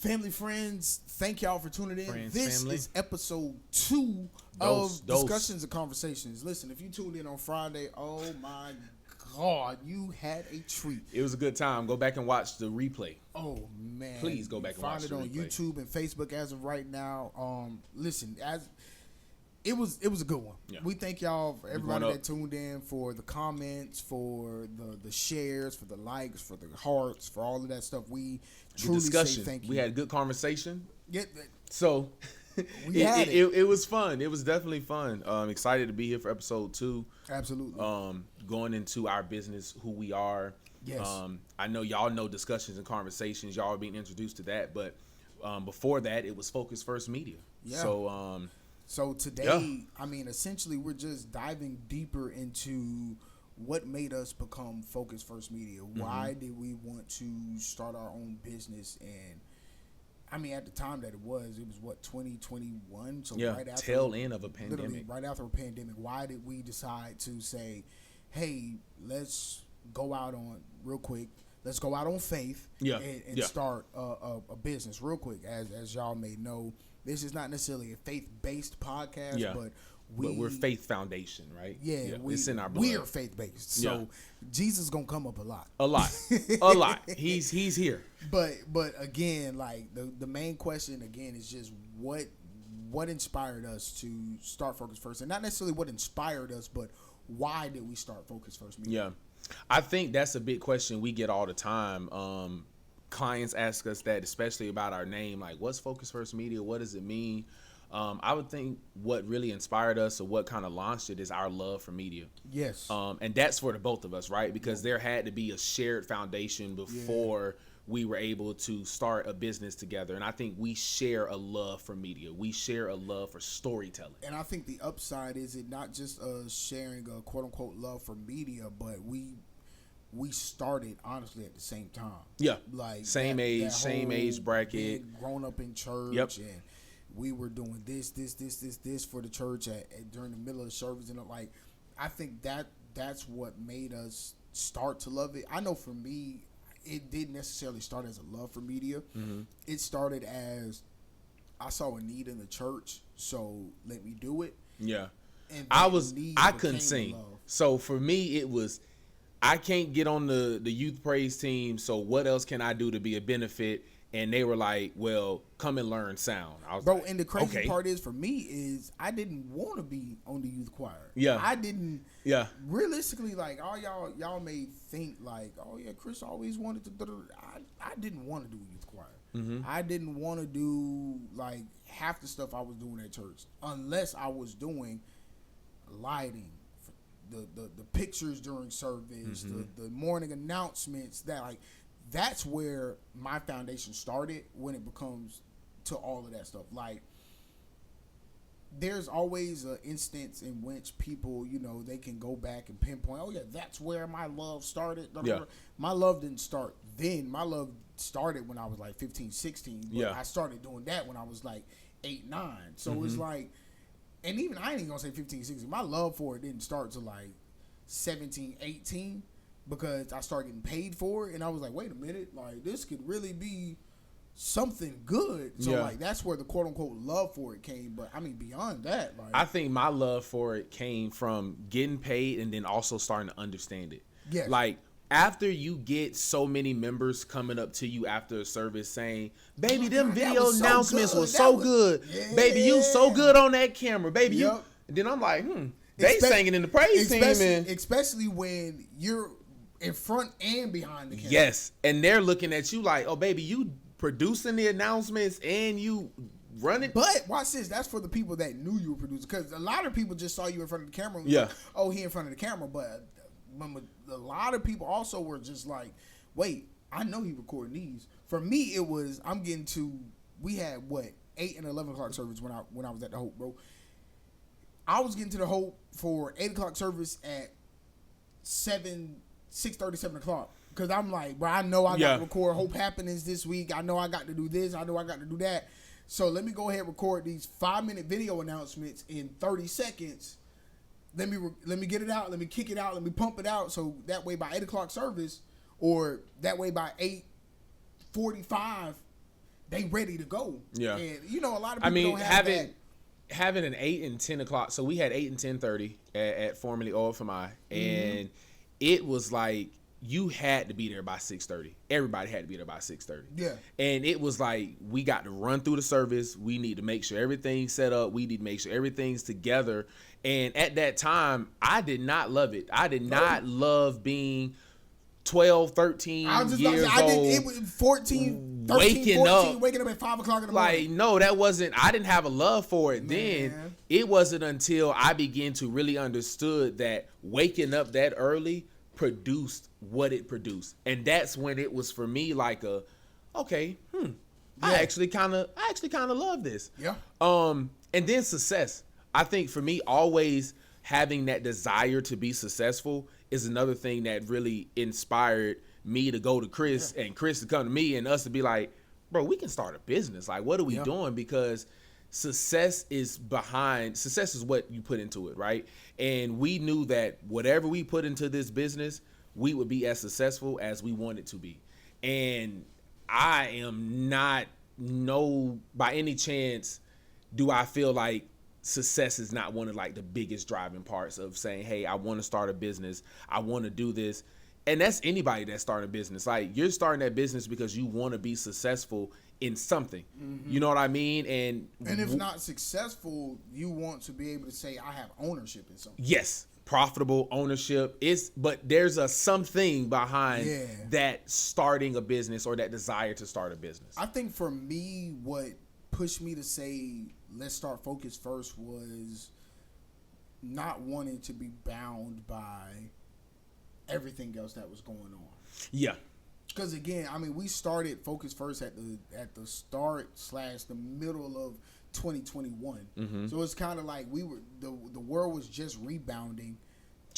Family, friends, thank y'all for tuning in. Friends, this family. is episode 2 of Discussions and Konversations. Listen, if you tuned in on Friday, oh my God, you had a treat. It was a good time. Go back and watch the replay. Oh man, Please go back and watch it on the replay. YouTube and Facebook as of right now. Listen, it was a good one. Yeah. We thank y'all for everybody up. that tuned in, for the comments, for the shares, for the likes, for the hearts, for all of that stuff. We truly say thank you. We had a good conversation. Yeah, So had it was fun. It was definitely fun. Excited to be here for episode 2. absolutely. Going into our business, who we are. Yes. I know y'all know Discussions and Conversations. Y'all are being introduced to that, but before that, it was Focus First Media. Yeah. So today, I mean, essentially, we're just diving deeper into what made us become Focus First Media. Why did we want to start our own business? And I mean, at the time that it was what, 2021? So yeah, right after tail end of a pandemic. right after a pandemic. Why did we decide to say, hey, let's go out on real quick. Let's go out on faith and start a business real quick. As y'all may know, this is not necessarily a faith-based podcast, but we're faith foundation, right? Yeah, it's in our blood. We are faith-based, so Jesus gonna come up a lot. A lot. He's here. But again, like the main question again is just what inspired us to start Focus First, and not necessarily what inspired us, but why did we start Focus First Media? Yeah, I think that's a big question we get all the time. Clients ask us that, especially about our name, like, what's Focus First Media? What does it mean? I would think what really inspired us or what kind of launched it is our love for media. Yes. And that's for the both of us, right? Because there had to be a shared foundation before we were able to start a business together. And I think we share a love for media. We share a love for storytelling. And I think the upside is it not just us sharing a quote unquote love for media, but we started honestly at the same time. Yeah, like same age bracket. Grown up in church, and we were doing this for the church during the middle of the service, and like I think that's what made us start to love it. I know for me, it didn't necessarily start as a love for media. Mm-hmm. It started as I saw a need in the church, so let me do it. Yeah, and I couldn't sing, so for me it was. I can't get on the youth praise team, so what else can I do to be a benefit? And they were like, well, come and learn sound. I was like, and the crazy part is for me is I didn't want to be on the youth choir. Yeah. I didn't. Yeah. Realistically, like, all y'all may think like, oh yeah, Chris always wanted to. I didn't want to do youth choir. Mm-hmm. I didn't want to do like half the stuff I was doing at church unless I was doing lighting. The pictures during service, the morning announcements, that's where my foundation started when it becomes to all of that stuff. Like, there's always an instance in which people, they can go back and pinpoint, oh yeah, that's where my love started. Yeah. My love didn't start then. My love started when I was like 15, 16. But I started doing that when I was like 8, 9. So it's like, and even I ain't even gonna say 15, 16. My love for it didn't start to like 17, 18 because I started getting paid for it. And I was like, wait a minute, like this could really be something good. So like that's where the quote unquote love for it came. But I mean, beyond that, like I think my love for it came from getting paid and then also starting to understand it. Yeah. Like after you get so many members coming up to you after a service saying, baby, them video announcements were so good. Yeah. Baby, you so good on that camera. Baby, you. And then I'm like, they singing in the praise team. Especially when you're in front and behind the camera. Yes. And they're looking at you like, oh, baby, you producing the announcements and you running. But watch this. That's for the people that knew you were producing. Because a lot of people just saw you in front of the camera. And like, oh, he in front of the camera. But a lot of people also were just like, wait, I know he recording these. For me, it was, we had what, 8 and 11 o'clock service when I was at the Hope, bro. I was getting to the Hope for 8 o'clock service at 6:30, 7 o'clock. Because I'm like, bro, I know I got to record Hope Happenings this week. I know I got to do this. I know I got to do that. So let me go ahead and record these 5-minute video announcements in 30 seconds. Let me get it out. Let me kick it out. Let me pump it out. So that way by 8 o'clock service, or that way by 8:45, they ready to go. Yeah. And you know, a lot of people don't have having an 8 and 10 o'clock. So we had 8 and 10:30 at formerly OFMI, and it was like you had to be there by 6:30. Everybody had to be there by 6:30. Yeah. And it was like we got to run through the service. We need to make sure everything's set up. We need to make sure everything's together. And at that time, I did not love it. I did not love being 12, 13 years old. It was 14, 13, waking up at 5 o'clock in the morning. Like, no, that wasn't, I didn't have a love for it then. It wasn't until I began to really understood that waking up that early produced what it produced. And that's when it was for me like I actually kind of love this. Yeah. And then success. I think for me, always having that desire to be successful is another thing that really inspired me to go to Chris and Chris to come to me and us to be like, bro, we can start a business. Like, what are we doing? Because success is what you put into it, right? And we knew that whatever we put into this business, we would be as successful as we wanted to be. And I am not, by any chance, do I feel like success is not one of like the biggest driving parts of saying, hey, I want to start a business. I want to do this. And that's anybody that's starting a business. Like, you're starting that business because you want to be successful in something. You know what I mean? And if not successful, you want to be able to say, I have ownership in something. Yes. Profitable ownership but there's a something behind that starting a business or that desire to start a business. I think for me, what pushed me to say, let's start Focus First, was not wanting to be bound by everything else that was going on. Yeah. Because again, I mean, we started Focus First at the start / the middle of 2021. So it's kind of like we were the world was just rebounding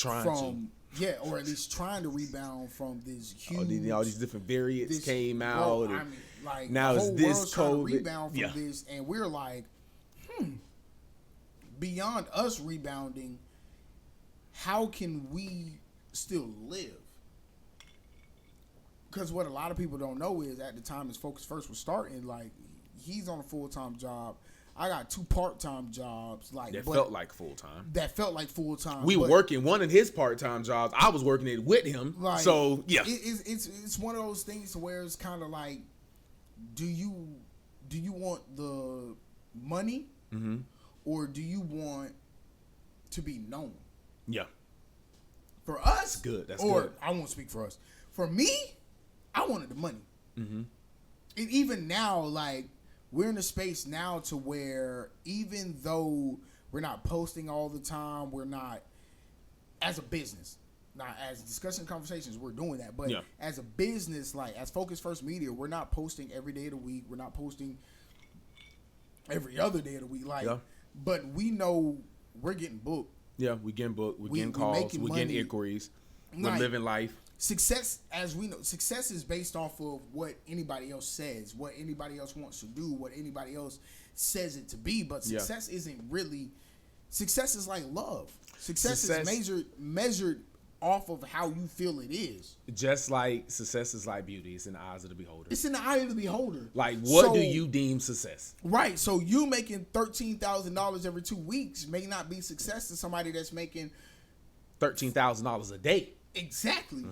or at least trying to rebound from this huge all these different variants came out. I mean, like, now it's this COVID. Rebound from this, and we're like, beyond us rebounding, how can we still live? Because what a lot of people don't know is at the time his Focus First was starting, like, he's on a full-time job. I got 2 part-time jobs. Felt like full-time. That felt like full-time. We were working one of his part-time jobs. I was working it with him. Like, so, yeah. It's one of those things where it's kind of like, do you want the money or do you want to be known? Yeah. For us, that's good. I won't speak for us. For me, I wanted the money. And even now, like, we're in a space now to where even though we're not posting all the time, we're not, as a business, not as Discussions and Konversations, we're doing that. But as a business, like as Focus First Media, we're not posting every day of the week. We're not posting every other day of the week. Like, but we know we're getting booked. Yeah, we getting booked. We're getting calls. We're getting inquiries. We're living life. Success, as we know, success is based off of what anybody else says, what anybody else wants to do, what anybody else says it to be. But success isn't really. Success is like love. Success is measured off of how you feel it is. Just like success is like beauty. It's in the eyes of the beholder. It's in the eye of the beholder. Like, what do you deem success? Right. So you making $13,000 every 2 weeks may not be success to somebody that's making $13,000 a day. Exactly.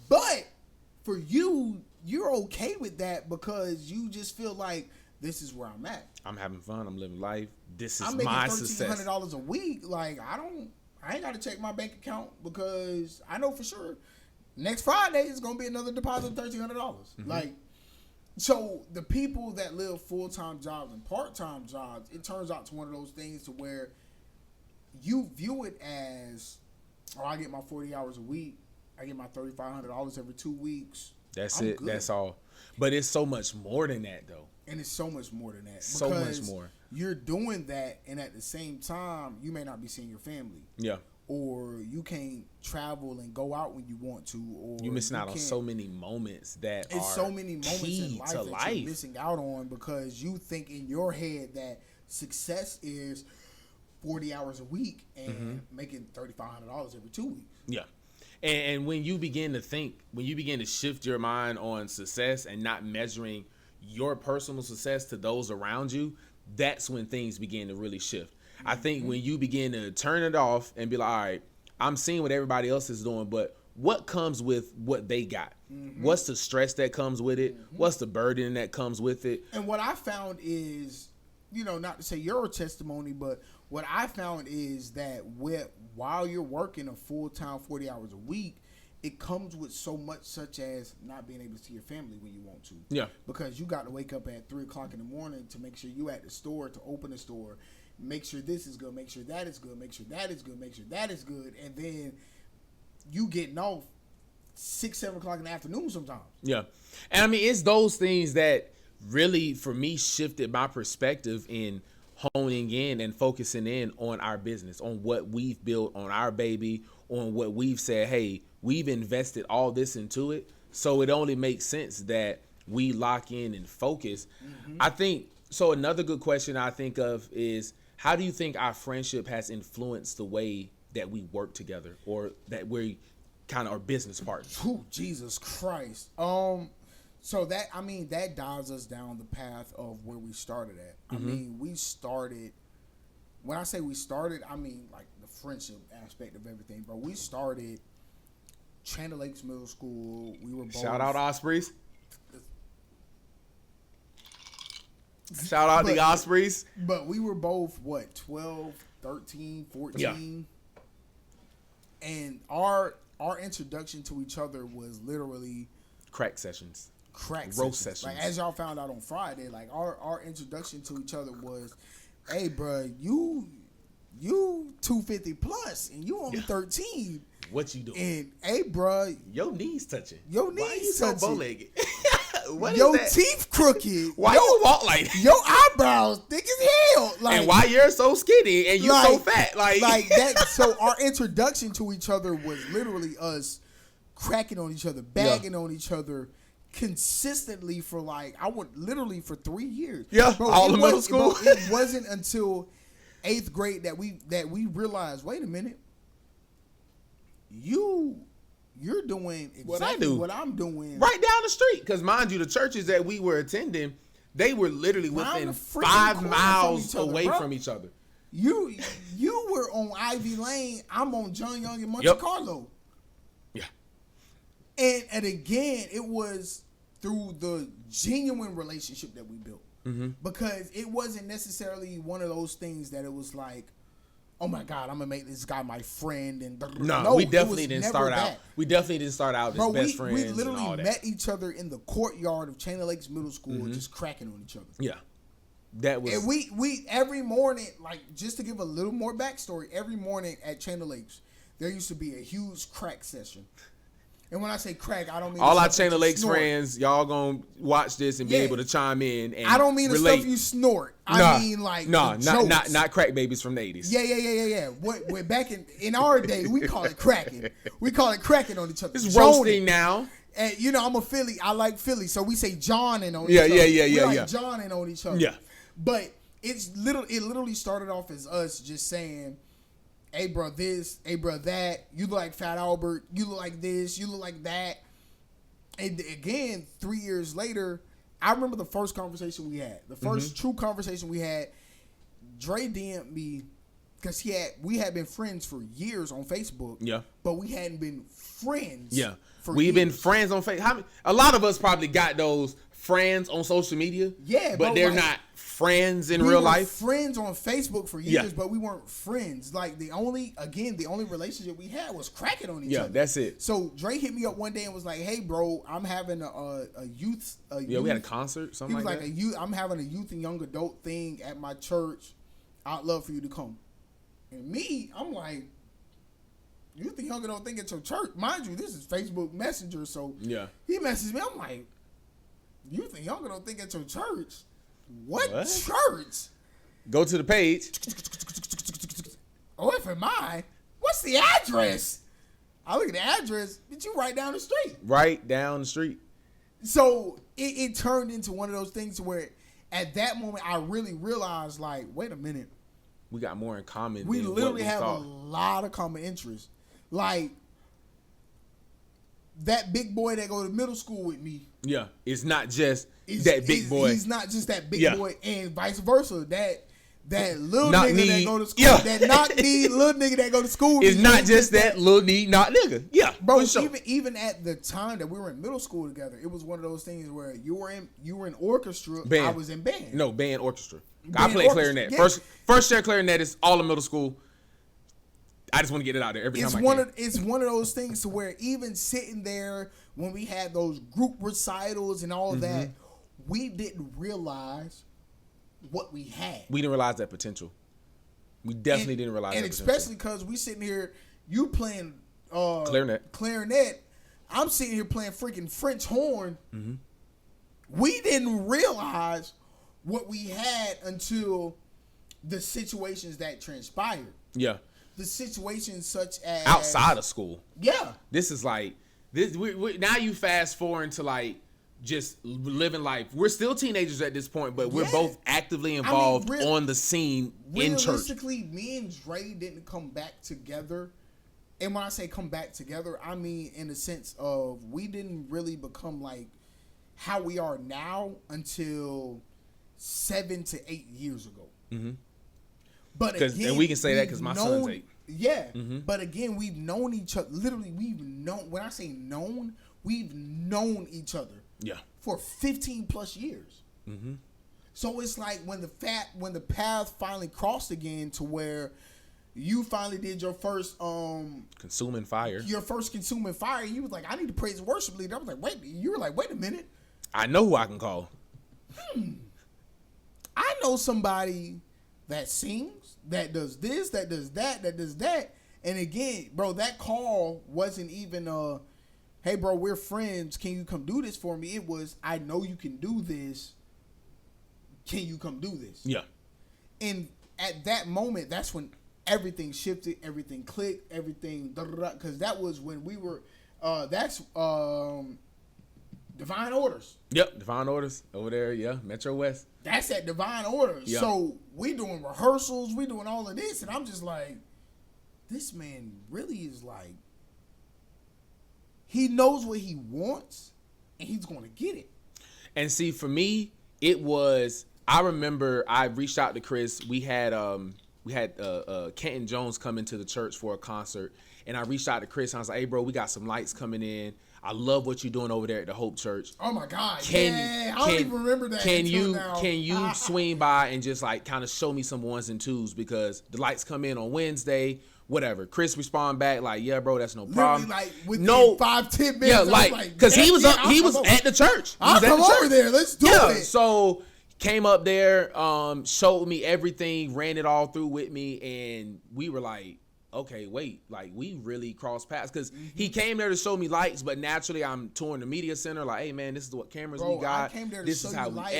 But for you, you're okay with that because you just feel like this is where I'm at. I'm having fun. I'm living life. This is I'm making my success. $1,300 a week. Like, I ain't got to check my bank account because I know for sure next Friday is going to be another deposit of $1,300. Like, so the people that live full-time jobs and part-time jobs, it turns out to one of those things to where you view it as, I get my 40 hours a week. I get my $3,500 every 2 weeks. That's it. Good. That's all. But it's so much more than that, though. And it's so much more than that. So much more. You're doing that, and at the same time, you may not be seeing your family. Yeah. Or you can't travel and go out when you want to. Or you're missing out on so many moments that are so many moments in life that you're missing out on because you think in your head that success is 40 hours a week and making $3,500 every 2 weeks. Yeah. And when you begin to think, when you begin to shift your mind on success and not measuring your personal success to those around you, that's when things begin to really shift. I think when you begin to turn it off and be like, all right, I'm seeing what everybody else is doing, but what comes with what they got? What's the stress that comes with it? What's the burden that comes with it? And what I found is, not to say your testimony, but what I found is that while you're working a full-time 40 hours a week, it comes with so much, such as not being able to see your family when you want to. Yeah. Because you got to wake up at 3 o'clock in the morning to make sure you at the store, to open the store, make sure this is good, make sure that is good, make sure that is good, make sure that is good. And then you getting off 6, 7 o'clock in the afternoon sometimes. Yeah. And I mean, it's those things that really, for me, shifted my perspective in honing in and focusing in on our business, on what we've built, on our baby, on what we've said, hey, we've invested all this into it. So it only makes sense that we lock in and focus. I think, so another good question I think of is, how do you think our friendship has influenced the way that we work together, or that we kind of are business partners? Ooh, Jesus Christ. So that dials us down the path of where we started at. I mean, we started, when I say we started, I mean like the friendship aspect of everything, but we started Chandler Lakes Middle School. We were both, Shout out Ospreys. Shout out the Ospreys. But we were both, 12, 13, 14? Yeah. And our introduction to each other was literally crack sessions. Roast sessions. Like, as y'all found out on Friday, like our introduction to each other was, hey, bro, you 250 plus and you only 13. What you doing? And hey, bro, your knees touching. Your knees Why you touching. so bow-legged? What your is that? teeth crooked. Why you walk like that? Your eyebrows thick as hell. Like, and why you're so skinny and you so fat? Like that. So our introduction to each other was literally us cracking on each other, bagging on each other consistently for literally for 3 years. Yeah, bro, all in middle school. Bro, it wasn't until 8th grade that we realized, wait a minute, you're doing exactly what I'm doing. Right down the street. Because mind you, the churches that we were attending, they were literally within 5 miles away from each other. You were on Ivy Lane. I'm on John Young and Monte Carlo. Yeah. And again, it was through the genuine relationship that we built. Because it wasn't necessarily one of those things that it was like, oh my God, I'm gonna make this guy my friend. And no, we definitely didn't start out. We definitely didn't start out as best friends. We literally met each other in the courtyard of Chandler Lakes Middle School, just cracking on each other. Yeah, that was. And we every morning, like, just to give a little more backstory, every morning at Chandler Lakes, there used to be a huge crack session. And when I say crack, I don't mean all our Chandler Lakes friends. Y'all gonna watch this and be able to chime in. And I don't mean relate. the stuff you snort. I mean like not crack babies from the 80s. Yeah. What back in our day, we call it cracking. We call it cracking on each other. It's roasting now. And I'm a Philly. I like Philly, so we say Johnin' on each other. Yeah. Johnin' on each other. Yeah. But it literally started off as us just saying, hey, bro, this, hey, bro, that. You look like Fat Albert. You look like this. You look like that. And again, 3 years later, I remember the first conversation we had. The first true conversation we had, Dre DM'd me because we had been friends for years on Facebook. Yeah. But we hadn't been friends. Yeah. We've been friends on Facebook. A lot of us probably got those friends on social media. Yeah. But they're not friends in real life. Friends on Facebook for years, but we weren't friends. Like the only relationship we had was cracking on each other. Yeah, that's it. So Dre hit me up one day and was like, "Hey, bro, I'm having a youth. We had a concert. Something he was like that. I'm having a youth and young adult thing at my church. I'd love for you to come." And me, I'm like, youth and young adult thing at your church, mind you, this is Facebook Messenger. So he messaged me. I'm like, youth and young adult thing at your church. What church? Go to the page. OFMI? What's the address? I look at the address, but you right down the street. Right down the street. So it turned into one of those things where at that moment I really realized, like, wait a minute. We got more in common. We literally have a lot of common interests. Like, that big boy that go to middle school with me. Yeah, it's not just that big boy. He's not just that big boy, and vice versa. That little knock nigga knee, that go to school, yeah. that knock knee little nigga that go to school. It's not just that little knee knock nigga. Yeah, bro. Sure. Even at the time that we were in middle school together, it was one of those things where you were in orchestra, band. I was in band. No, band orchestra. Band I played orchestra, clarinet. yeah. First year clarinet is all in middle school. I just want to get it out there every time I can. It's one of those things to where even sitting there when we had those group recitals and all that, we didn't realize what we had. We didn't realize that potential. We definitely didn't realize that potential. And especially because we sitting here, you playing clarinet. I'm sitting here playing freaking French horn. We didn't realize what we had until the situations that transpired. Yeah. The situations such as outside of school. Yeah. This is like this. Now you fast forward to like just living life. We're still teenagers at this point, but we're both actively involved on the scene in church. Realistically, me and Dre didn't come back together. And when I say come back together, I mean in the sense of we didn't really become like how we are now until 7 to 8 years ago. But again, and we can say that because my son's 8. Yeah, but again, we've known each other. Literally, we've known. When I say known, we've known each other. Yeah. For 15 plus years. So it's like when the path finally crossed again to where you finally did your first consuming fire. Your first consuming fire. You was like, I need to praise and worship leader. I was like, wait. You were like, wait a minute. I know who I can call. I know somebody that sings, that does this, that does that, that does that. And again, bro, that call wasn't even hey bro, we're friends, can you come do this for me? It was, I know you can do this, can you come do this? Yeah. And at that moment, that's when everything shifted, everything clicked, everything because that was when we were that's Divine Orders. Yep, Divine Orders over there, yeah, Metro West. That's at Divine Orders. Yep. So we doing rehearsals, we doing all of this, and I'm just like, this man really is like, he knows what he wants, and he's going to get it. And see, for me, it was, I remember I reached out to Chris. We had Kenton Jones come into the church for a concert, and I reached out to Chris, and I was like, hey, bro, we got some lights coming in. I love what you're doing over there at the Hope Church. Oh my God! I don't even remember that. Can you swing by and just like kind of show me some ones and twos because the lights come in on Wednesday, whatever. Chris respond back like, yeah, bro, that's no problem. Literally, like within 5-10 minutes. Yeah, like because he was at the church. I'll come over there. Let's do it. So came up there, showed me everything, ran it all through with me, and we were like, okay, wait, like we really crossed paths because he came there to show me lights, but naturally I'm touring the media center. Like, hey man, this is what cameras we got. I came there to this show is how you we lights.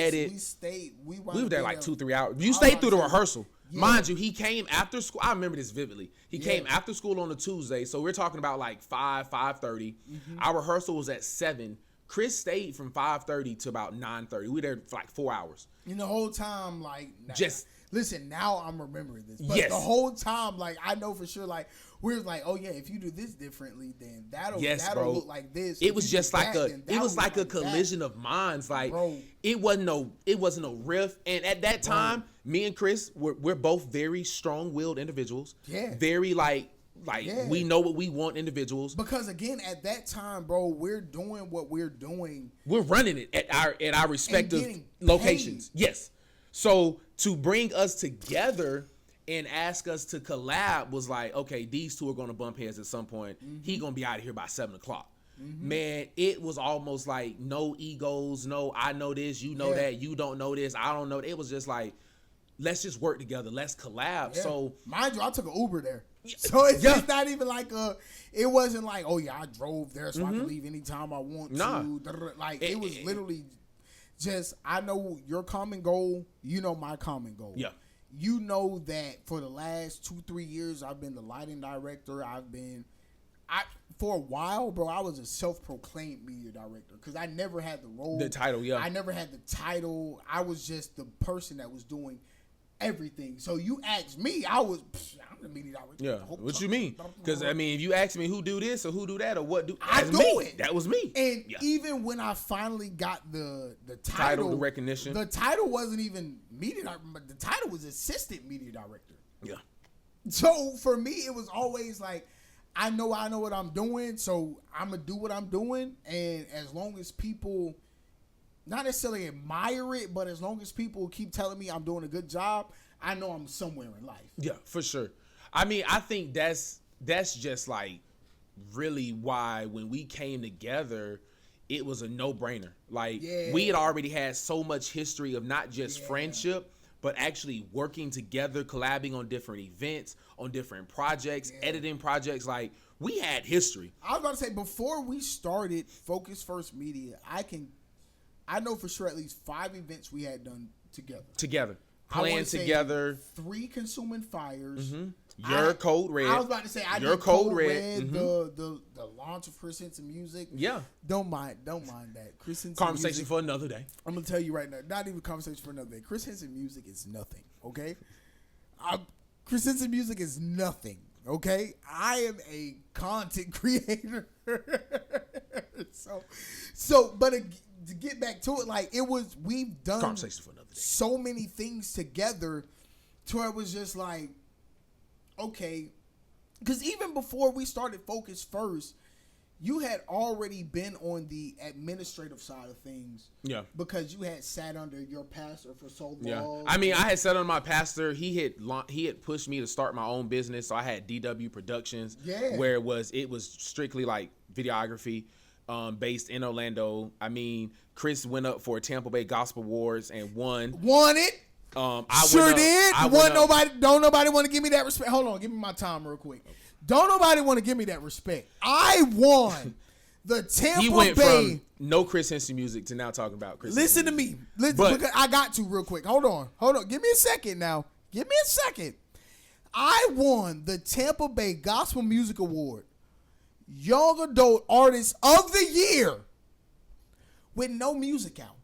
edit. We were there like 2-3 hours. You stayed through the rehearsal, mind you. He came after school. I remember this vividly. He came after school on a Tuesday, so we're talking about like 5:30. Our rehearsal was at 7. Chris stayed from 5:30 to about 9:30. We were there for like 4 hours. And the whole time, like, just. Listen, now I'm remembering this. But yes. The whole time, like, I know for sure, like, we're like, oh yeah, if you do this differently, then that'll look like this. It was just like a collision of minds. Like, bro, it wasn't no riff. And at that time, me and Chris we're both very strong-willed individuals. Yeah. Very we know what we want individuals. Because again, at that time, bro, we're doing what we're doing. We're running it at our respective locations. Yes. So to bring us together and ask us to collab was like, okay, these two are going to bump heads at some point. He going to be out of here by 7:00. Man, it was almost like no egos. No, I know this, you know that, you don't know this, I don't know. It was just like, let's just work together. Let's collab. Yeah. So mind you, I took an Uber there. So it's not even like it wasn't like, oh yeah, I drove there so I can leave anytime I want to. Like it was literally just, I know your common goal, you know my common goal. Yeah. You know that for the last 2-3 years, I've been the lighting director. For a while, bro, I was a self-proclaimed media director because I never had the role. The title, yeah. I never had the title. I was just the person that was doing everything. So you asked me, I'm the media director. Yeah. What you mean? Because I mean, if you ask me who do this or who do that or what do, I do it. That was me. And even when I finally got the title, the recognition, the title wasn't even media director, but the title was assistant media director. Yeah. So for me, it was always like, I know what I'm doing, so I'm gonna do what I'm doing, and as long as people not necessarily admire it, but as long as people keep telling me I'm doing a good job, I know I'm somewhere in life. Yeah, for sure. I mean, I think that's just like really why when we came together, it was a no-brainer. Like we had already had so much history of not just friendship, but actually working together, collabing on different events, on different projects, editing projects. Like we had history. I was about to say, before we started Focus First Media, I know for sure at least 5 events we had done together. Planned together. 3 Consuming Fires. Mm-hmm. Your Code Red. I was about to say, Your Code Red. Mm-hmm. The launch of Chris Henson Music. Yeah. Don't mind that. Chris Henson Conversation Music, for another day. I'm going to tell you right now, not even conversation for another day. Chris Henson Music is nothing, okay? Chris Henson Music is nothing, okay? I am a content creator. But to get back to it, like we've done conversation for another day. So many things together to where it was just like, okay, because even before we started Focus First, you had already been on the administrative side of things. Yeah. Because you had sat under your pastor for so long. Yeah. I mean, I had sat under my pastor. He had pushed me to start my own business. So I had DW Productions. Yeah. Where it was strictly like videography. Based in Orlando. I mean, Chris went up for Tampa Bay Gospel Awards and won. Won it. I sure did. Don't nobody want to give me that respect. Hold on, give me my time real quick. Don't nobody want to give me that respect. I won the Tampa Bay. He went from no Chris Henson music to now talking about Chris. Listen to me. Because I got to real quick. Hold on. Give me a second now. Give me a second. I won the Tampa Bay Gospel Music Award. Young Adult Artist of the Year with no music out.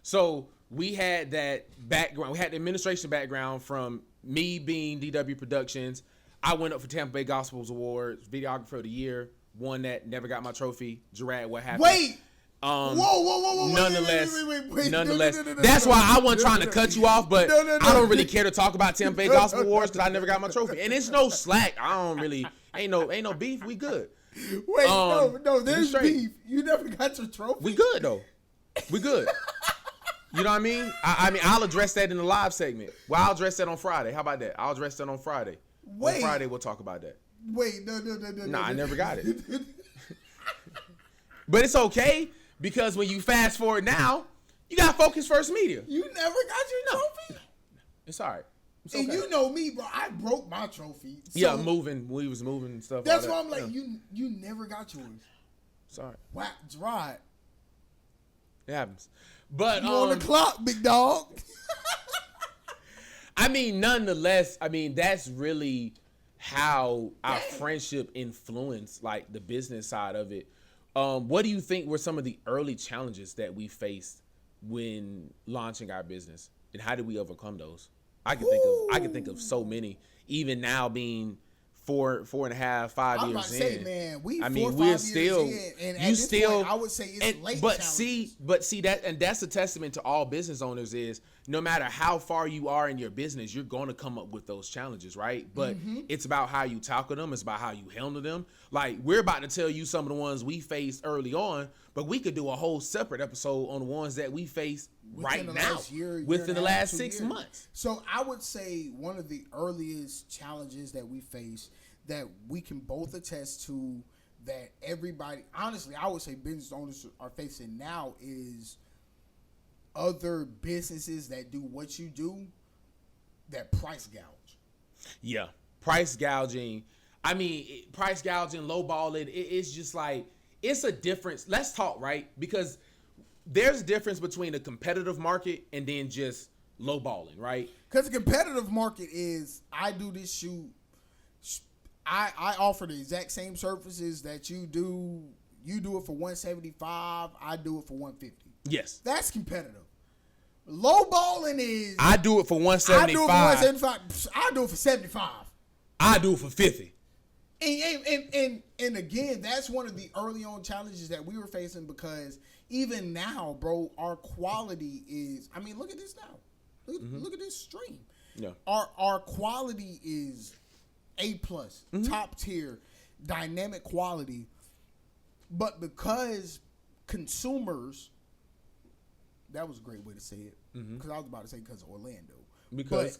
So we had that background. We had the administration background from me being DW Productions. I went up for Tampa Bay Gospels Awards, Videographer of the Year, won that, never got my trophy. Gerard, what happened? Wait! Whoa. Nonetheless, that's why I wasn't trying to cut you off, but I don't really care to talk about Tampa Bay Gospel Awards because I never got my trophy. And it's no slack. I don't really, ain't no beef. We good. Wait, no, there's beef. You never got your trophy? We good, though. We good. You know what I mean? I mean, I'll address that in the live segment. Well, I'll address that on Friday. How about that? I'll address that on Friday. On Friday, we'll talk about that. Wait, no. Nah, I never got it. But it's okay. Because when you fast forward now, you got Focus First Media. You never got your trophy? No. It's all right. It's and you know me, bro. I broke my trophy. So yeah, moving. We was moving and stuff. That's why I'm like, you never got yours. Sorry. Wow, Gerard. It happens. But you on the clock, big dog. I mean, nonetheless, that's really how our friendship influenced like the business side of it. What do you think were some of the early challenges that we faced when launching our business, and how did we overcome those? I can think of so many. Even now, being 4.5, 5 years in. I was about to say, man, we're still. In, and at this point, I would say it's late. But see that, and that's a testament to all business owners is no matter how far you are in your business, you're going to come up with those challenges, right? But it's about how you tackle them. It's about how you handle them. Like we're about to tell you some of the ones we faced early on, but we could do a whole separate episode on the ones that we face right now within the last 6 months. So I would say one of the earliest challenges that we faced that we can both attest to, that everybody, honestly, I would say business owners are facing now, is other businesses that do what you do that price gouge. Yeah, price gouging. I mean, price gouging, lowballing. It's just like, it's a difference. Let's talk, right? Because there's a difference between a competitive market and then just lowballing, right? Because the competitive market is, I do this shoot, I offer the exact same services that you do. You do it for $175. I do it for $150. Yes, that's competitive. Lowballing is. I do it for 175. I do it for 175. I do it for 75. I do it for 50. And again, that's one of the early on challenges that we were facing, because even now, bro, our quality is. I mean, look at this now. Look at this stream. Yeah. Our quality is A+, top tier, dynamic quality, but because consumers. That was a great way to say it, because I was about to say because of Orlando. But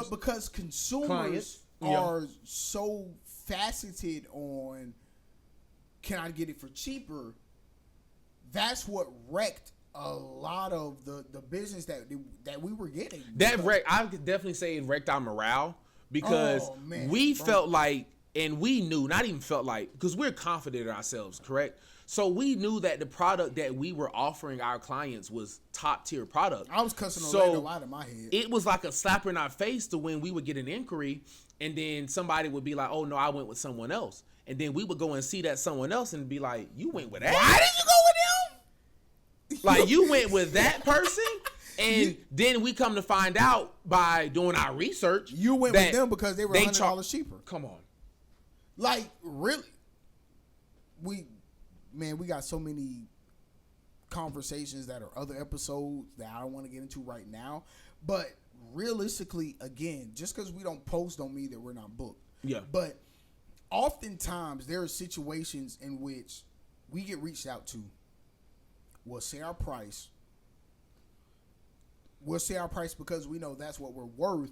because consumers clients, are so faceted on, can I get it for cheaper? That's what wrecked a lot of the business that we were getting. I could definitely say it wrecked our morale, because we felt like, and we knew, not even felt like, because we're confident in ourselves, correct? So we knew that the product that we were offering our clients was top tier product. I was cussing Orlando out of my head. It was like a slap in our face to when we would get an inquiry, and then somebody would be like, "Oh no, I went with someone else," and then we would go and see that someone else and be like, "You went with that? Why did you go with them? Like you went with that person?" And then we come to find out by doing our research, you went with them because they were $100 cheaper. Come on, like really, we got so many conversations that are other episodes that I don't want to get into right now. But realistically, again, just because we don't post don't mean that we're not booked. Yeah. But oftentimes there are situations in which we get reached out to. We'll say our price. We'll say our price because we know that's what we're worth.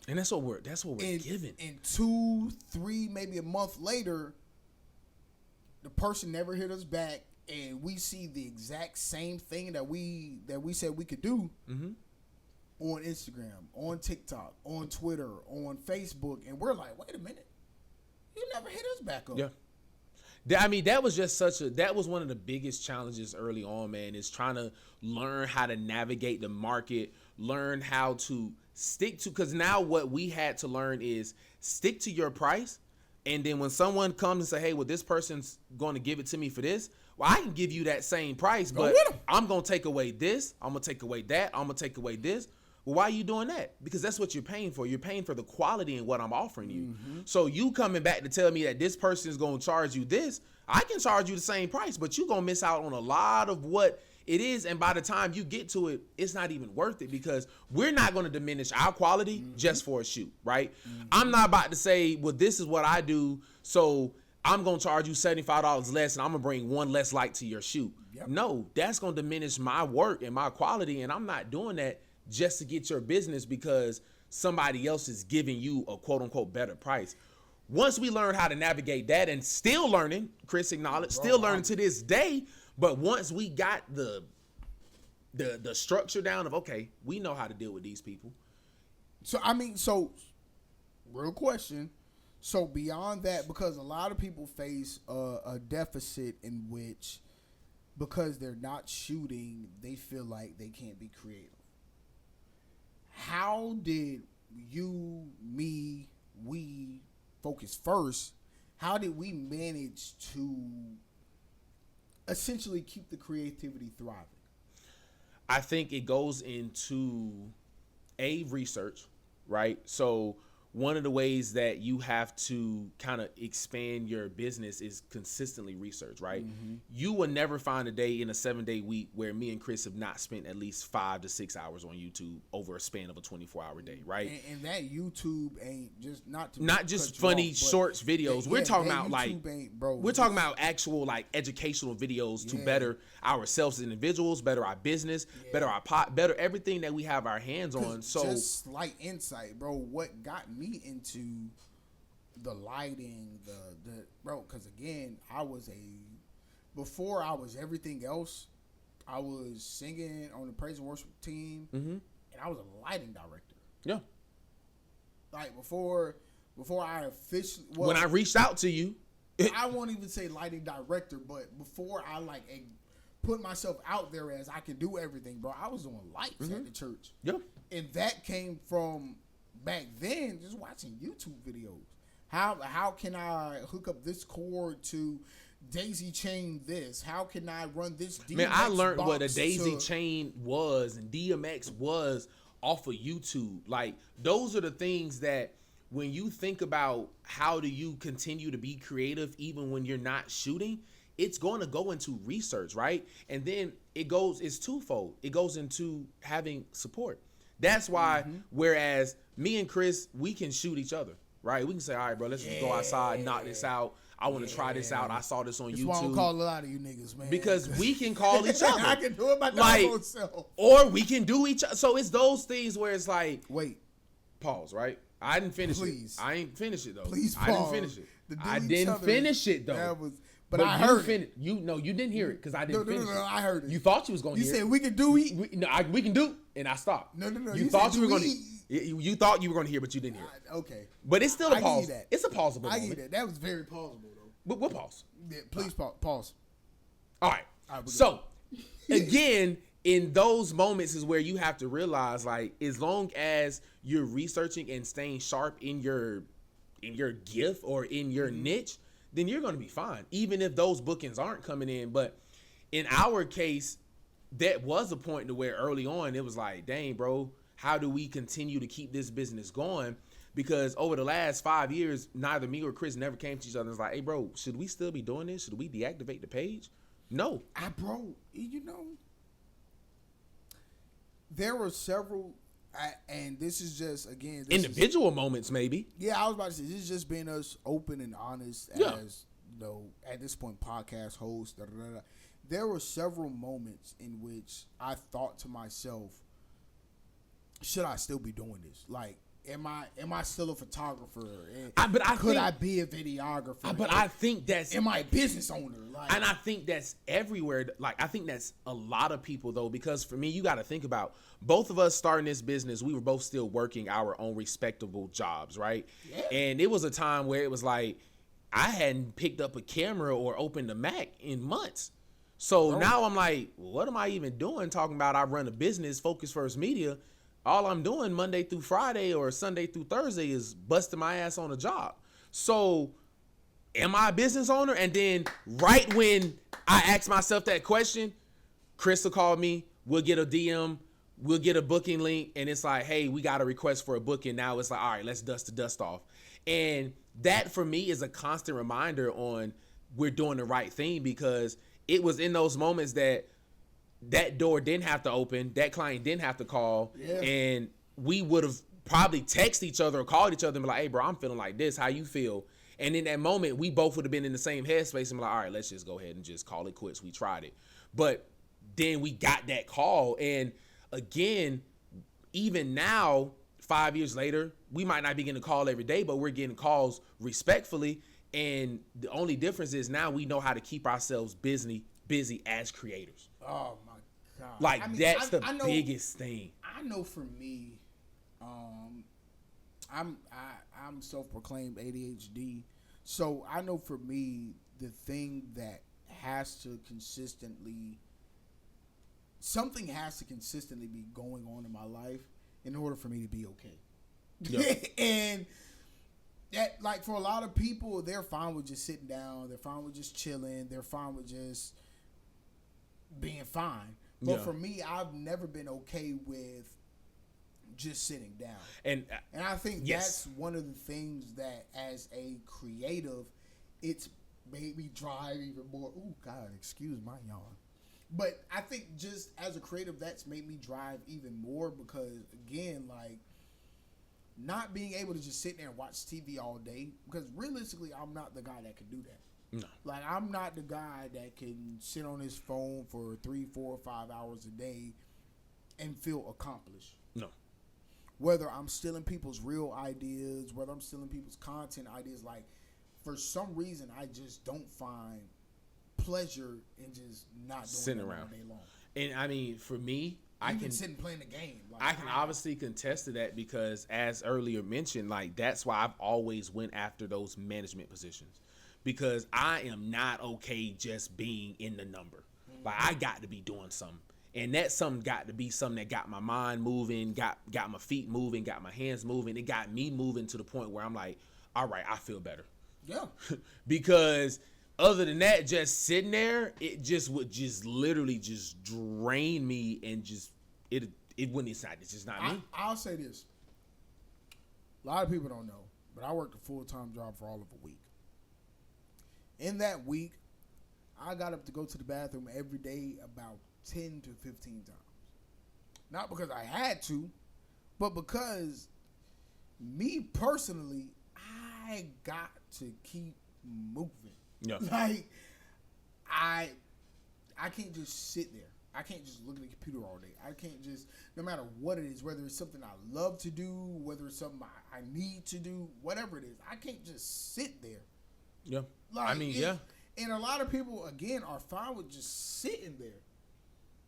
And that's what we're giving. And 2, 3, maybe a month later, the person never hit us back, and we see the exact same thing that we said we could do on Instagram, on TikTok, on Twitter, on Facebook, and we're like, wait a minute, you never hit us back up. Yeah. I mean, that was one of the biggest challenges early on, man, is trying to learn how to navigate the market, learn how to stick to, because now what we had to learn is stick to your price. And then when someone comes and say, hey, well, this person's going to give it to me for this, well, I can give you that same price, but I'm going to take away this, I'm going to take away that, I'm going to take away this. Well, why are you doing that? Because that's what you're paying for. You're paying for the quality in what I'm offering you. So you coming back to tell me that this person is going to charge you this, I can charge you the same price, but you're going to miss out on a lot of what it is. And by the time you get to it, it's not even worth it, because we're not going to diminish our quality just for a shoot, right? I'm not about to say, well, this is what I do, so I'm going to charge you $75 less and I'm going to bring one less light to your shoot. Yep. No, that's going to diminish my work and my quality, and I'm not doing that just to get your business because somebody else is giving you a quote-unquote better price. Once we learn how to navigate that, and still learning, Chris acknowledged, still learning to this day, but once we got the structure down of, okay, we know how to deal with these people. So, real question. So, beyond that, because a lot of people face a deficit in which, because they're not shooting, they feel like they can't be creative. How did you, me, we, Focus First, how did we manage to essentially keep the creativity thriving? I think it goes into research, right? So one of the ways that you have to kind of expand your business is consistently research, right? You will never find a day in a 7-day week where me and Chris have not spent at least 5 to 6 hours on YouTube over a span of a 24-hour day, right? And that YouTube ain't just not just funny shorts videos. We're talking about we're talking about actual like educational videos to better ourselves as individuals, better our business, better our better everything that we have our hands on. So just slight insight, bro. What got me into the lighting, because again, before I was everything else, I was singing on the praise and worship team, and I was a lighting director. Yeah. Like before I officially, when I reached out to you, I won't even say lighting director, but before I put myself out there as I can do everything, bro, I was doing lights at the church. Yeah. And that came from back then just watching YouTube videos. How can I hook up this cord to daisy chain this? How can I run this DMX Man, I learned box what a daisy chain was and DMX was off of YouTube. Like, those are the things that when you think about how do you continue to be creative even when you're not shooting, it's going to go into research, right? And then it's twofold. It goes into having support. That's why, whereas me and Chris, we can shoot each other, right? We can say, all right, bro, let's just go outside, knock this out. I want to try this out. I saw this on YouTube. That's why I don't call a lot of you niggas, man. Because we can call each other. I can do it my own self. Or we can do each other. So it's those things where it's like, wait, pause, right? I didn't finish Please. it. I ain't finish it though. Please I pause. didn't finish it. I didn't finish it though. But I heard it. You didn't hear it because I didn't finish it. No, I heard it. You thought you was going to hear it. You said we can do it. We can do, and I stopped. No. You thought you were going to. You thought you were going to hear, but you didn't hear it. Okay. But it's still a pause. That. It's a pausable I moment. get that. That was very pausable though. But we'll pause. Yeah, please pause. All right. So again, in those moments is where you have to realize, like, as long as you're researching and staying sharp in your gift or in your niche, then you're going to be fine, even if those bookings aren't coming in. But in our case, that was a point to where early on it was like, dang, bro, how do we continue to keep this business going? Because over the last 5 years, neither me or Chris never came to each other and was like, hey, bro, should we still be doing this? Should we deactivate the page? No. Bro, you know, there were several, and this is just, again, individual moments, maybe. Yeah, I was about to say, this is just being us open and honest as, you know, at this point, podcast host. There were several moments in which I thought to myself, should I still be doing this? Like, am I still a photographer? Could I be a videographer? But I think that's... Am I a business owner? And I think that's everywhere. Like, I think that's a lot of people, though, because for me, you got to think about both of us starting this business. We were both still working our own respectable jobs, right? Yeah. And it was a time where it was like, I hadn't picked up a camera or opened a Mac in months. So now I'm like, what am I even doing talking about I run a business, Focus First Media? All I'm doing Monday through Friday or Sunday through Thursday is busting my ass on a job. So am I a business owner? And then right when I ask myself that question, Chris will call me. We'll get a DM. We'll get a booking link. And it's like, hey, we got a request for a booking. Now it's like, all right, let's dust the dust off. And that for me is a constant reminder on we're doing the right thing, because it was in those moments that door didn't have to open, that client didn't have to call, and we would have probably texted each other or called each other and be like, hey, bro, I'm feeling like this. How you feel? And in that moment, we both would have been in the same headspace and be like, all right, let's just go ahead and just call it quits. We tried it. But then we got that call. And again, even now, 5 years later, we might not be getting a call every day, but we're getting calls respectfully. And the only difference is now we know how to keep ourselves busy as creators. Oh my God! Like, I mean, that's the biggest thing. I know for me, I'm self-proclaimed ADHD, so I know for me the thing that something has to consistently be going on in my life in order for me to be okay. Yep. And that, like, for a lot of people, they're fine with just sitting down. They're fine with just chilling. They're fine with just being fine. But for me, I've never been okay with just sitting down. And I think that's one of the things that, as a creative, it's made me drive even more. Ooh, God, excuse my yawn. But I think just as a creative, that's made me drive even more, because, again, like, not being able to just sit there and watch TV all day, because realistically, I'm not the guy that can do that. No. Like, I'm not the guy that can sit on his phone for 3, 4, 5 hours a day and feel accomplished. No. Whether I'm stealing people's real ideas, whether I'm stealing people's content ideas, like, for some reason, I just don't find pleasure in just not doing sitting around all day long. And I mean, for me, I can sit and playing the game. Like, I can obviously contest to that, because, as earlier mentioned, like, that's why I've always went after those management positions, because I am not okay just being in the number. Mm-hmm. Like, I got to be doing something, and that something got to be something that got my mind moving, got my feet moving, got my hands moving. It got me moving to the point where I'm like, all right, I feel better. Yeah. Because other than that, just sitting there, it just would just literally just drain me and just it wouldn't. It's just not me. I'll say this. A lot of people don't know, but I worked a full-time job for all of a week. In that week, I got up to go to the bathroom every day about 10 to 15 times. Not because I had to, but because me personally, I got to keep moving. Yeah. Like, I can't just sit there. I can't just look at the computer all day. I can't just, no matter what it is, whether it's something I love to do, whether it's something I need to do, whatever it is, I can't just sit there. Yeah. Like, I mean, yeah. And a lot of people, again, are fine with just sitting there.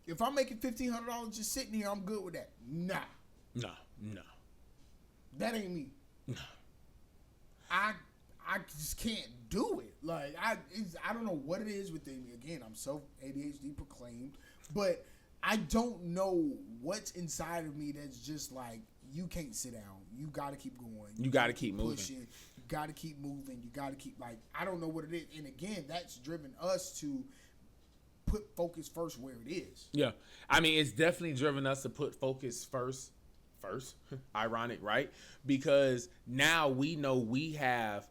If I'm making $1,500 just sitting here, I'm good with that. Nah. No. That ain't me. No. I just can't do it. Like, I don't know what it is within me. Again, I'm self-ADHD proclaimed, but I don't know what's inside of me that's just like, you can't sit down. You got to keep going. You got to keep moving. Pushing. You got to keep moving. You got to keep, like, I don't know what it is. And again, that's driven us to put focus first where it is. Yeah. I mean, it's definitely driven us to put focus first. Ironic, right? Because now we know we have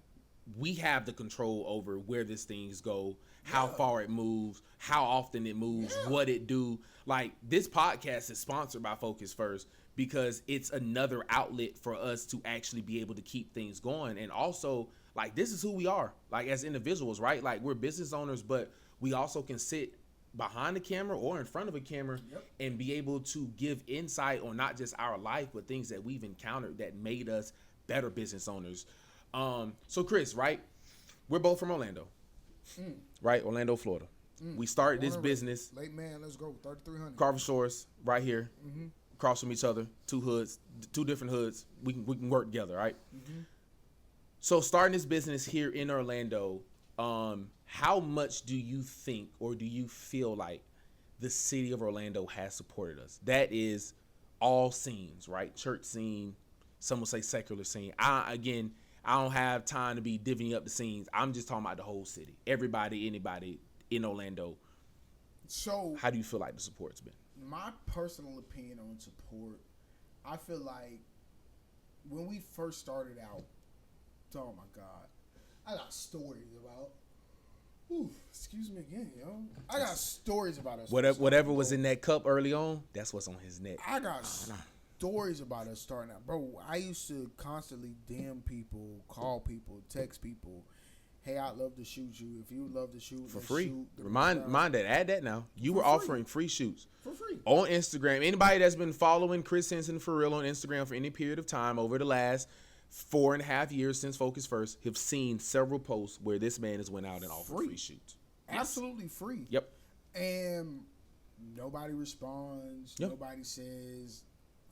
the control over where this things go, how far it moves, how often it moves, what it do. Like, this podcast is sponsored by Focus First because it's another outlet for us to actually be able to keep things going. And also, like, this is who we are, like, as individuals, right? Like, we're business owners, but we also can sit behind the camera or in front of a camera and be able to give insight on not just our life, but things that we've encountered that made us better business owners. So Chris, right? We're both from Orlando, right? Orlando, Florida. We started this business. Late man, let's go. 3,300. Carver Shores, right here, across from each other. Two different hoods. We can work together, right? So starting this business here in Orlando, how much do you think or do you feel like the city of Orlando has supported us? That is all scenes, right? Church scene, some will say secular scene. I don't have time to be divvying up the scenes. I'm just talking about the whole city. Everybody, anybody in Orlando. So how do you feel like the support's been? My personal opinion on support, I feel like when we first started out, oh my God, I got stories about. Excuse me again, yo. I got stories about us. Whatever was in that cup early on, that's what's on his neck. I got stories about us starting out. Bro, I used to constantly DM people, call people, text people. Hey, I'd love to shoot you. If you would love to shoot. For free. Shoot, Mind that. Add that now. You were offering free shoots. For free. On Instagram. Anybody that's been following Chris Henson for real on Instagram for any period of time over the last 4.5 years since Focus First have seen several posts where this man has went out and offered free shoots. Absolutely free. Yep. And nobody responds. Yep. Nobody says,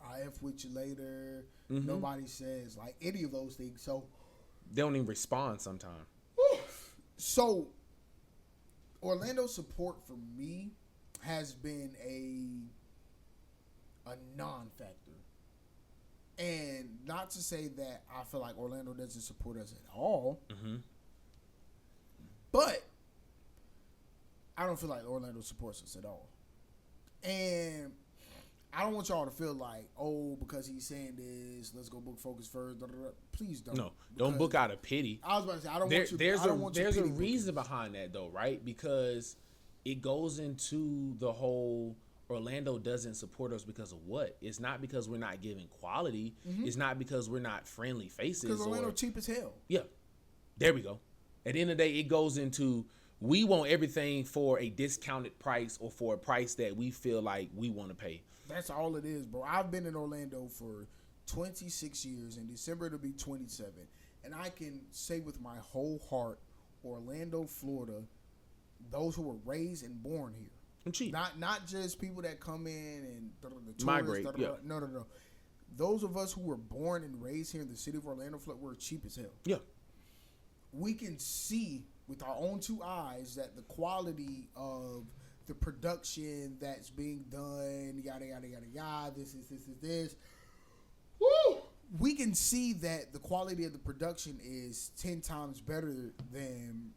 I F with you later. Nobody says like any of those things. So they don't even respond sometimes. So Orlando support for me has been a non-factor. And not to say that I feel like Orlando doesn't support us at all, but I don't feel like Orlando supports us at all. And I don't want y'all to feel like, oh, because he's saying this, let's go book Focus First. Da, da, da. Please don't. No, don't book out of pity. I was about to say, I don't want you. There's a reason behind that, though, right? Because it goes into the whole Orlando doesn't support us because of what? It's not because we're not giving quality. It's not because we're not friendly faces. Because Orlando cheap as hell. Yeah. There we go. At the end of the day, it goes into we want everything for a discounted price or for a price that we feel like we want to pay. That's all it is, bro. I've been in Orlando for 26 years. In December, it'll be 27. And I can say with my whole heart, Orlando, Florida, those who were raised and born here. And cheap. Not just people that come in and the tourists, migrate. No. Those of us who were born and raised here in the city of Orlando, Florida, we're cheap as hell. Yeah. We can see with our own two eyes that the quality of the production that's being done, yada, yada, yada, yada, this. Woo! We can see that the quality of the production is 10 times better than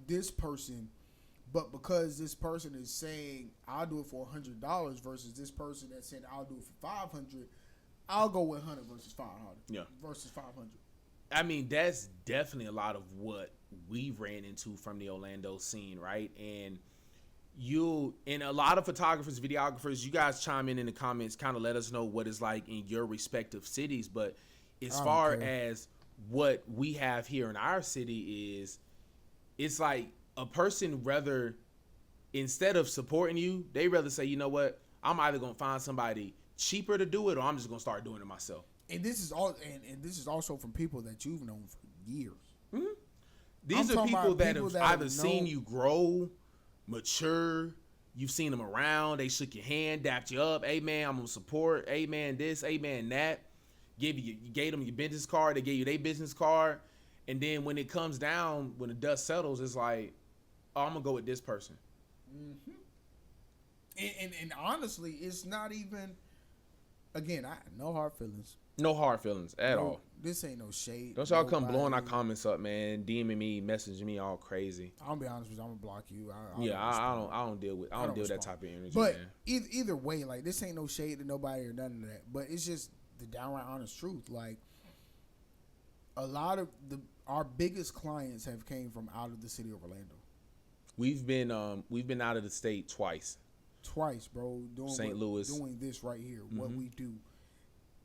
this person, but because this person is saying I'll do it for $100 versus this person that said I'll do it for $500, I'll go with 100 versus 500. Yeah. Versus 500. I mean, that's definitely a lot of what we ran into from the Orlando scene, right? And a lot of photographers, videographers, you guys chime in the comments, kind of let us know what it's like in your respective cities. But as far as what we have here in our city is, it's like a person rather, instead of supporting you, they rather say, you know what, I'm either going to find somebody cheaper to do it or I'm just going to start doing it myself. And this is all, and this is also from people that you've known for years. Mm-hmm. These are people that have either seen you grow, mature. You've seen them around. They shook your hand, dapped you up. Hey man, I'm gonna support. Hey man, this. Hey man, that. You gave them your business card. They gave you their business card. And then when it comes down, when the dust settles, it's like, oh, I'm gonna go with this person. Mm-hmm. And honestly, it's not even. Again, no hard feelings. No hard feelings at all. This ain't no shade. Don't y'all come blowing our comments up, man. DMing me, messaging me all crazy. I'll be honest with you. I'm gonna block you. I don't deal with that type of energy. But man. Either way, like this ain't no shade to nobody or none of that. But it's just the downright honest truth. Like a lot of our biggest clients have came from out of the city of Orlando. We've been out of the state twice. Twice, bro. Doing St. Louis. Doing this right here, Mm-hmm. what we do.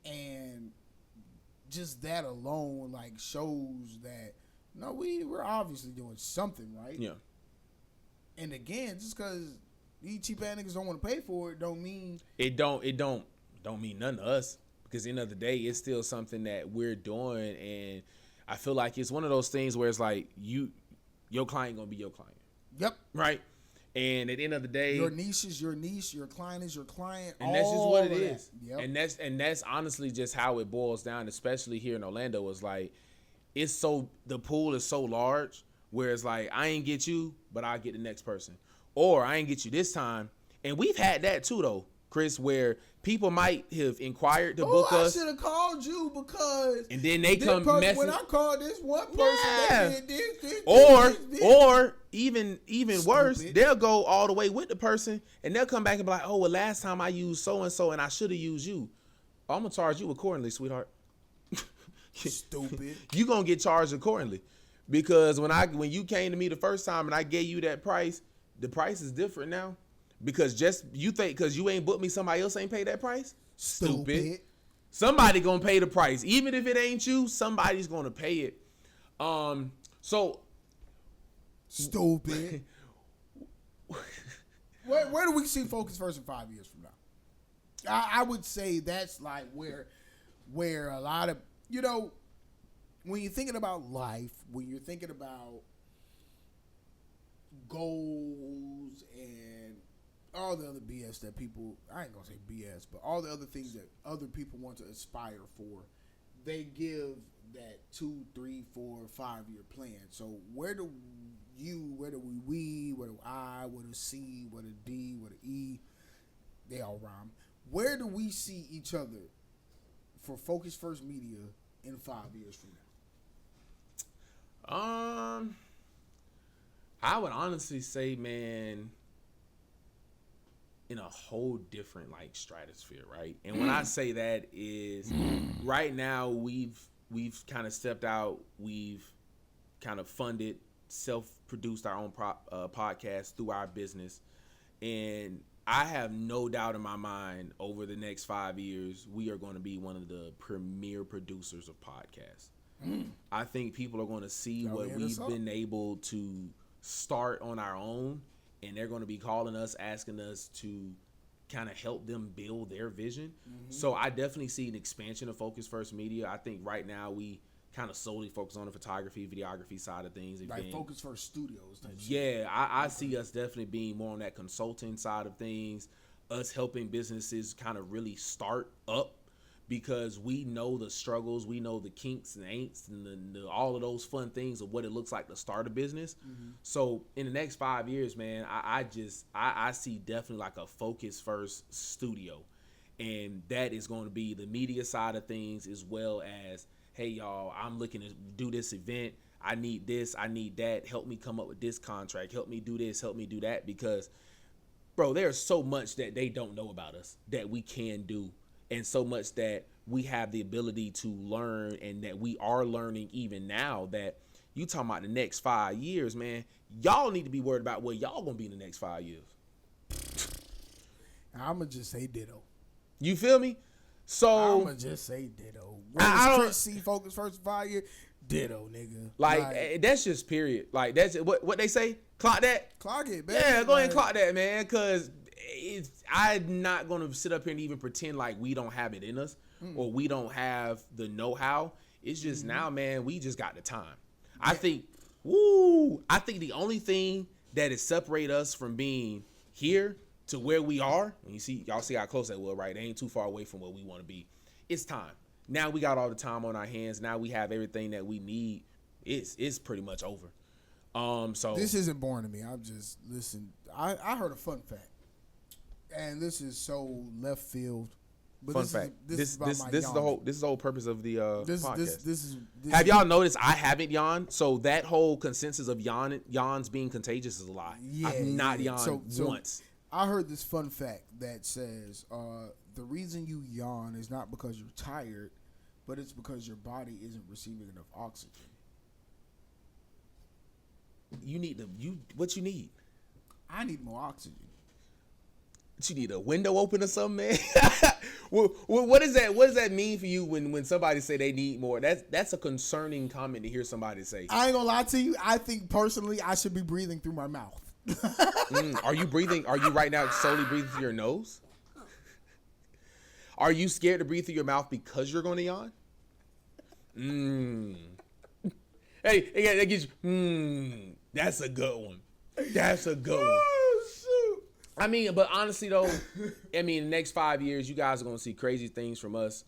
And just that alone, like, shows that, no, we're obviously doing something right. Yeah. And again, just because these cheap ass niggas don't want to pay for it, don't mean it don't mean nothing to us. Because at the end of the day, it's still something that we're doing, and I feel like it's one of those things where it's like your client gonna be your client. Yep. Right. And at the end of the day, your niche is your niche, your client is your client, and that's just what it is. Yep. And that's honestly just how it boils down, especially here in Orlando. Is like the pool is so large where it's like I ain't get you, but I get the next person, or I ain't get you this time. And we've had that too, though, Chris, where people might have inquired to book us. I should have called you because. And then they come messing. When I called this one person, they did this. Or even worse, they'll go all the way with the person, and they'll come back and be like, "Oh, well, last time I used so and so, and I should have used you. I'm gonna charge you accordingly, sweetheart." Stupid. You gonna get charged accordingly, because when you came to me the first time and I gave you that price, the price is different now. Because you think because you ain't booked me, somebody else ain't paid that price? Stupid. Somebody gonna pay the price. Even if it ain't you, somebody's gonna pay it. So stupid. Where do we see Focus First in 5 years from now? I would say that's like where a lot of, when you're thinking about life, when you're thinking about goals and all the other BS that people, I ain't gonna say BS, but all the other things that other people want to aspire for, they give that 2, 3, 4, 5 year plan. So where do I, where do C, where do D, where do E, they all rhyme. Where do we see each other for Focus First Media in 5 years from now? I would honestly say, man, in a whole different stratosphere, right? And when I say that is right now we've kind of stepped out, we've kind of funded, self-produced our own podcast through our business, and I have no doubt in my mind over the next 5 years we are going to be one of the premier producers of podcasts. I think people are going to see what we've been able to start on our own, and they're going to be calling us, asking us to kind of help them build their vision. Mm-hmm. So I definitely see an expansion of Focus First Media. I think right now we kind of solely focus on the photography, videography side of things. Focus First Studios. Yeah, I see us definitely being more on that consulting side of things, us helping businesses kind of really start up, because we know the struggles, we know the kinks and ain'ts and the all of those fun things of what it looks like to start a business. Mm-hmm. So in the next 5 years, man, I see definitely like a Focus First studio, and that is going to be the media side of things, as well as, hey y'all, I'm looking to do this event. I need this, I need that. Help me come up with this contract. Help me do this, help me do that. Because, bro, there's so much that they don't know about us that we can do. And so much that we have the ability to learn and that we are learning even now that you talking about the next 5 years, man. Y'all need to be worried about where y'all going to be in the next 5 years. I'm going to just say ditto. You feel me? So I'm going to just say ditto. Where's Chris C focus first 5 years? Ditto, nigga. Like, that's just period. Like, that's what they say. Clock that. Clock it, man. Yeah, go ahead and clock that, man. Because I'm not going to sit up here and even pretend like we don't have it in us or we don't have the know-how. It's just now, man, we just got the time. I think the only thing that is separate us from being here to where we are, and y'all see how close that was, right? They ain't too far away from where we want to be. It's time. Now we got all the time on our hands. Now we have everything that we need. It's pretty much over. So this isn't boring to me. I'm just listen. I heard a fun fact, and this is so left field. But fun fact. This is the whole purpose of the podcast. This have y'all noticed I haven't yawned? So that whole consensus of yawns being contagious is a lie. Yeah, I've not yawned once. I heard this fun fact that says the reason you yawn is not because you're tired, but it's because your body isn't receiving enough oxygen. What you need? I need more oxygen. What you need, a window open or something, man? What does that mean for you when somebody say they need more? That's a concerning comment to hear somebody say. I ain't gonna lie to you. I think personally I should be breathing through my mouth. Are you breathing? Are you right now solely breathing through your nose? Are you scared to breathe through your mouth because you're going to yawn? Hey, that gets you. That's a good one. That's a good one. Oh, shoot. I mean, but honestly though, in the next 5 years, you guys are gonna see crazy things from us.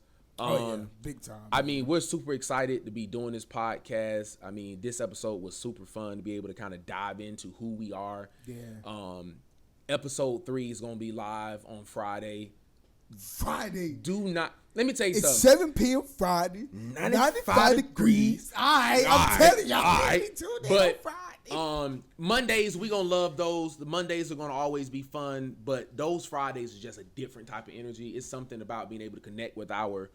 Big time. I mean, we're super excited to be doing this podcast. I mean, this episode was super fun to be able to kind of dive into who we are. Yeah. Episode 3 is gonna be live on Friday. Let me tell you it's something. 7 p.m. Friday. 95 degrees. All right, I'm telling y'all. All right. But Friday. Mondays, we gonna love those. The Mondays are gonna always be fun, but those Fridays is just a different type of energy. It's something about being able to connect with our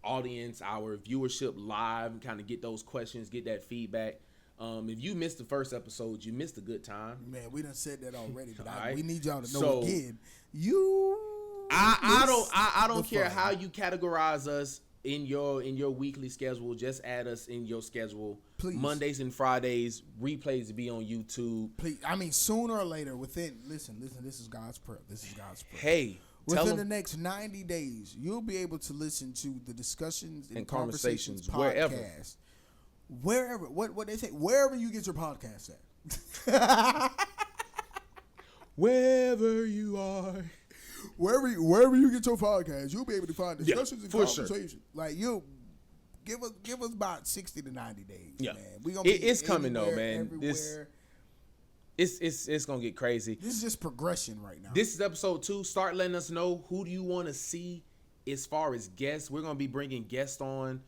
audience, our viewership live, and kind of get those questions, get that feedback. If you missed the first episode, you missed a good time. Man, we done said that already, but right. we need y'all to know again. I don't care how you categorize us in your weekly schedule. Just add us in your schedule. Please. Mondays and Fridays, replays to be on YouTube. Please. I mean, sooner or later, listen, this is God's prayer. Hey, within the next 90 days, you'll be able to listen to the Discussions and Konversations podcast. Wherever. What they say, wherever you get your podcast at. Wherever you are. Wherever you get your podcast, you'll be able to find Discussions and Konversations. Sure. Like, you give us about 60 to 90 days, man. We gonna it's coming though, man. Everywhere. It's gonna get crazy. This is just progression right now. This is episode 2. Start letting us know who do you want to see as far as guests. We're gonna be bringing guests on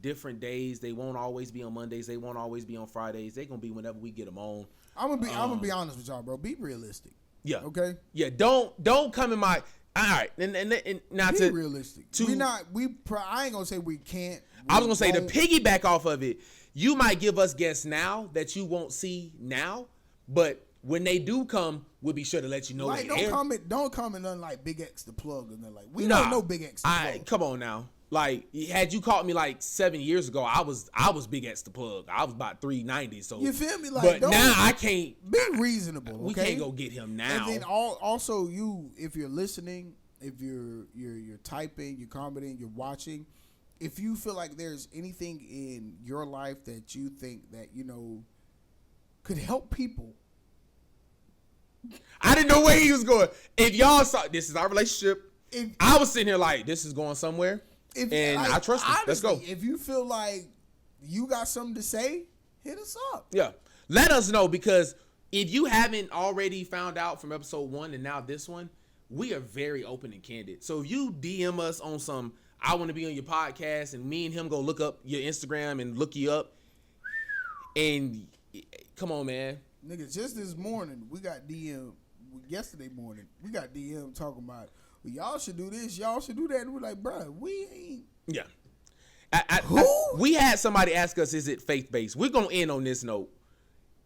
different days. They won't always be on Mondays. They won't always be on Fridays. They're gonna be whenever we get them on. I'm gonna be honest with y'all, bro. Be realistic. Yeah. Okay. Yeah. Don't come in my. All right. And now be realistic. I ain't gonna say we can't. I was gonna say to piggyback off of it. You might give us guests now that you won't see now, but when they do come, we'll be sure to let you know. Like, don't comment nothing like Big X the plug and then like we don't know Big X the plug. Come on now. Like, had you caught me like 7 years ago, I was Big X the plug. I was about 390. So you feel me? Like, but now I can't. Be reasonable. Okay? We can't go get him now. And then also if you're listening, if you're typing, you're commenting, you're watching, if you feel like there's anything in your life that you think that could help people. I didn't know where he was going. If y'all saw, this is our relationship. I was sitting here like, this is going somewhere. I trust you. Let's go. If you feel like you got something to say, hit us up. Yeah. Let us know, because if you haven't already found out from episode 1 and now this one, we are very open and candid. So if you DM us on some, I want to be on your podcast, and me and him go look up your Instagram and look you up, And come on, man. Nigga, just this morning, we got DM. Yesterday morning, we got DM talking about, well, y'all should do this, y'all should do that. And we're like, bro, we ain't. Yeah. We had somebody ask us, is it faith-based? We're going to end on this note.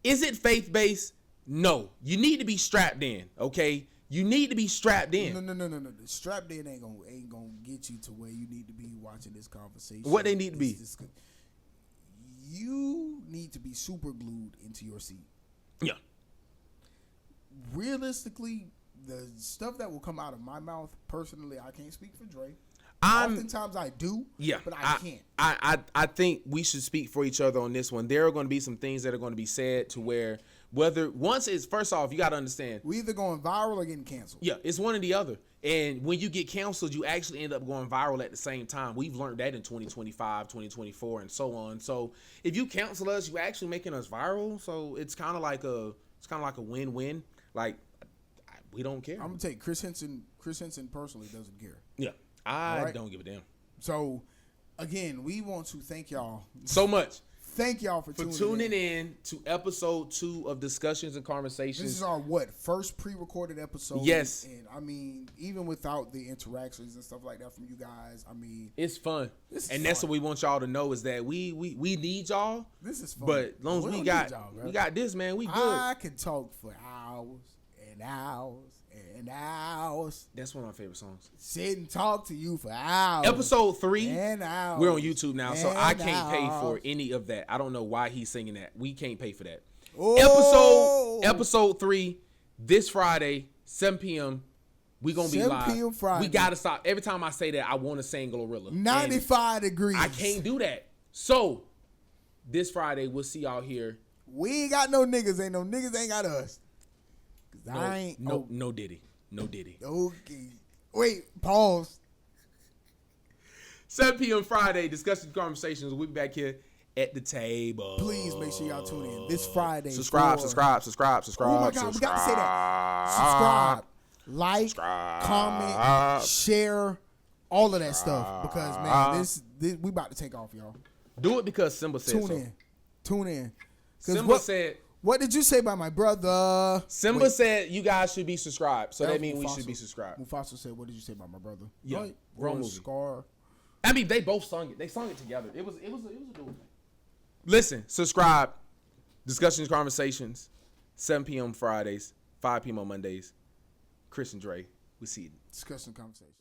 Is it faith-based? No. You need to be strapped in, okay? You need to be strapped in. No. The strapped in ain't gonna get you to where you need to be watching this conversation. What they need to be? You need to be super glued into your seat. Yeah. Realistically, the stuff that will come out of my mouth, personally, I can't speak for Dre. Oftentimes I do, but I can't. I think we should speak for each other on this one. There are going to be some things that are going to be said to where first off, you got to understand. We either going viral or getting canceled. Yeah, it's one or the other. And when you get canceled, you actually end up going viral at the same time. We've learned that in 2025, 2024, and so on. So if you cancel us, you're actually making us viral. So it's kind of like a win-win. Like, we don't care. I'm gonna take Chris Henson. Chris Henson personally doesn't care. Yeah. I don't give a damn. So, again, we want to thank y'all so much. Thank y'all for tuning in to episode 2 of Discussions and Konversations. This is our first pre-recorded episode. Yes. And I mean, even without the interactions and stuff like that from you guys, I mean, it's fun. That's what we want y'all to know is that we need y'all. This is fun. But as long as we got this, man, we good. I can talk for hours and hours and hours. That's one of my favorite songs. Sit and talk to you for hours. Episode 3. And hours. We're on YouTube now, so I can't pay for any of that. I don't know why he's singing that. We can't pay for that. Oh. Episode 3, this Friday, 7 p.m. We gonna be live. 7 p.m. Friday. We gotta stop. Every time I say that, I want to sing Glorilla. 95 degrees. I can't do that. So this Friday, we'll see y'all here. We ain't got no niggas. Ain't no niggas. Ain't got us. No Diddy. No Diddy. Okay. Wait. Pause. 7 p.m. Friday. Discussions and Konversations. We'll be back here at the table. Please make sure y'all tune in this Friday. Subscribe. Oh my God, we got to say that. Subscribe, like, comment, share, all of that stuff. Because man, this we about to take off, y'all. Do it because Simba said so. Tune in. Simba said. What did you say about my brother? Simba said you guys should be subscribed, so that means we should be subscribed. Mufasa said, "What did you say about my brother?" Yeah, wrong movie. Scar. I mean, they both sung it. They sung it together. It was a dude. Listen, subscribe. Discussions, Konversations, 7 p.m. Fridays, 5 p.m. on Mondays. Chris and Dre, we see you. Discussion Conversations.